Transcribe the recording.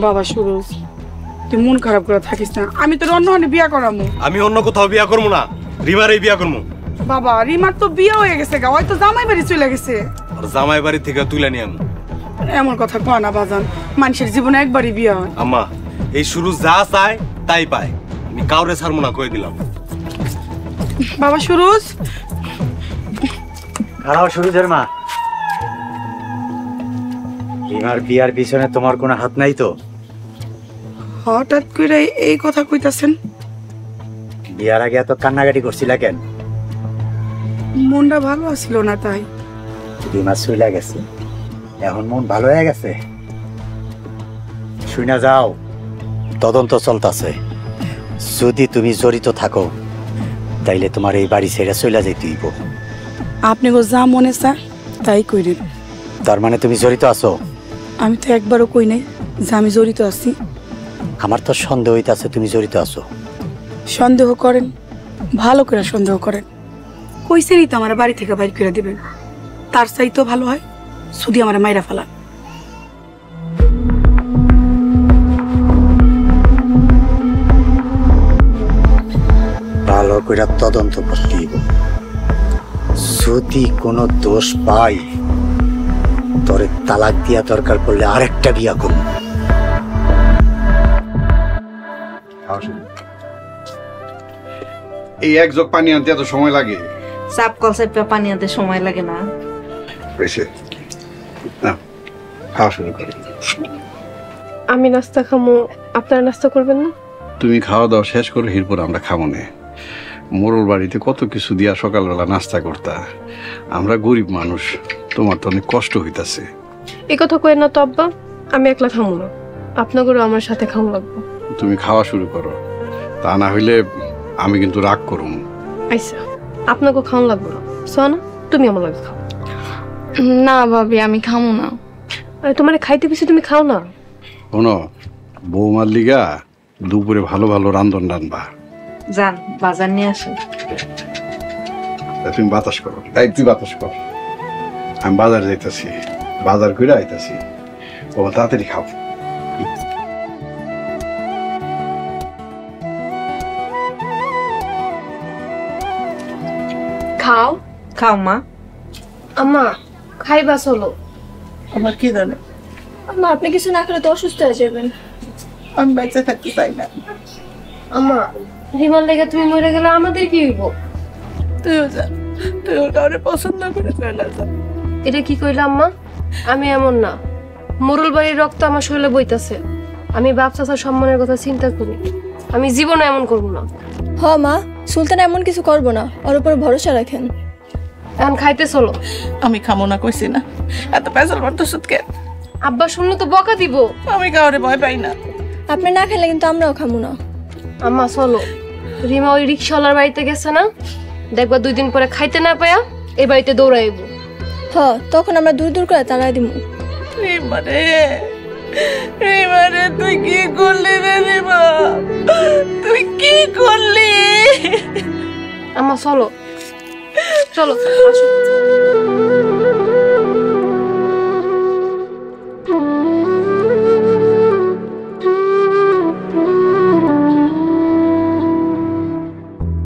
বাবা সুরজ, তুই মন খারাপ করে থাকিস না, আমি তোর অন্য বিয়া করামু। আমি অন্য কোথাও বিয়া করবো না, রিমারই বিয়া করবো। বাবা রিমার তো বিয়ে হয়ে গেছে গা, হয়তো জামাই বাড়ি চলে গেছে। আর জামাই বাড়ি থেকে তুলে নিয়ে আমি। এমন কথা কয় না বাজান, মানুষের জীবনে একবারই বিয়ে হয়। আম্মা এই শুরু যা চায় তাই পায়, আমি কাউরে ছাড়বো না কয়ে দিলাম। বাবা সুরজ, খারাপ সুরজের মা, রিমার বিয়ার পিছনে তোমার কোনো হাত নাই তো? হঠাৎ করে এই কথা কইতাছেন? বিয়ার আগে এত কান্নাকাটি করছিলা কেন? মনটা ভালো আছিল না তাই। রিমা চলে গেছে, এখন মন ভালো হয়ে গেছে। শুনা যাও, তদন্ত চলতেছে। যদি তুমি জড়িত থাকো তাইলে তোমার এই বাড়ি ছেড়ে চলে যাইতে হইব। আপনি যা মনে চায় তাই কইরেন। তার মানে তুমি জড়িত আছো? আমি তো একবারও কই নাই যে আমি জড়িত আছি। আমার তো সন্দেহ হইতাছে তুমি জড়িত আছো। সন্দেহ করেন, ভালো করে সন্দেহ করেন। কইছেনই তো আমার বাড়ি থেকে বাইর করে দিবেন, তার চাইতো ভালো হয় শুধু আমার মাইরা ফেলা। ভালো করে তদন্ত করতে হইব। যদি কোনো দোষ পাই তোরে তালাক দিয়া দরকার পড়লে আরেকটা বিয়া করব। এই এক জগ পানি আনতে এত সময় লাগে? চাপ কল চাপে পানি আনতে সময় লাগে না। খাওয়া শুরু করো। আমি নাস্তা খামো, আপনারা নাস্তা করবেন না? তুমি খাওয়া দাওয়া শেষ করে এরপর আমরা খাবো না। মোড়ল বাড়িতে কত কিছু দিয়া সকালবেলা নাস্তা করতা, আমরা গরিব মানুষ, তোমার তো অনেক কষ্ট হইতাছে। এই কথা কই না তো আব্বা, আমি একলা খামো না, আপনাদেরও আমার সাথে খাওয়া লাগবে। তুমি খাওয়া শুরু করো, তা না হইলে আমি কিন্তু রাগ করুম। আচ্ছা, আপনাকে খাওয়া লাগবে না। সোনা, তুমি আমার লাগে খাও। না ভাবি, আমি খামো না। আরে তোমার খাইতে বেশি, তুমি খাও না। শোনো, বৌমার লিগা দুপুরে ভালো ভালো রান্ধন রানবা। যান বাজার নিয়ে আসুন। তুমি বাতাস করো, তাই তুই বাতাস কর। আমি বাজার যাইতাছি, বাজার করে আইতাছি। ও তাড়াতাড়ি খাও। খাও খাও মা। আম্মা, খাইবা চলো। আমার কি জানে, আম্মা আপনি কিছু না খেলে তো অসুস্থ হয়ে যাবেন। আমি বেঁচে থাকতে চাই না। আম্মা, রিমার লেগে তুমি মরে গেলে আমাদের কি হইব? তুইও যা, তুইও কাউরে পছন্দ করে চলে যা। এটা কি কইলা আম্মা? আমি এমন না, মোরল বাড়ির রক্ত আমার শরীরে বইতাছে। আমি বাপ চাচার সম্মানের কথা চিন্তা করি, আমি জীবনে এমন করব না। হ মা, সুলতান এমন কিছু করবো না, ওর উপর ভরসা রাখেন। এখন খাইতে চলো। আমি খামো না কইছি না, এত পেছাল করতেছ কেন? আব্বা শুনলে তো বকা দিব। আমি কাউরে ভয় পাই না। আপনি না খেলে কিন্তু আমরাও খামো না। আম্মা চলো, রিমা ওই রিক্সাওয়ালার বাড়িতে গেছে না, দেখবা 2 দিন পরে খাইতে না পায়া এই বাড়িতে দৌড়াইব। হ, তখন আমরা দূর দূর করে তাড়াই দিব। রিমারে, রিমারে তুই কি করলি রে রিমা? তুই কি করলি? আম্মা চলো, চলো আসো।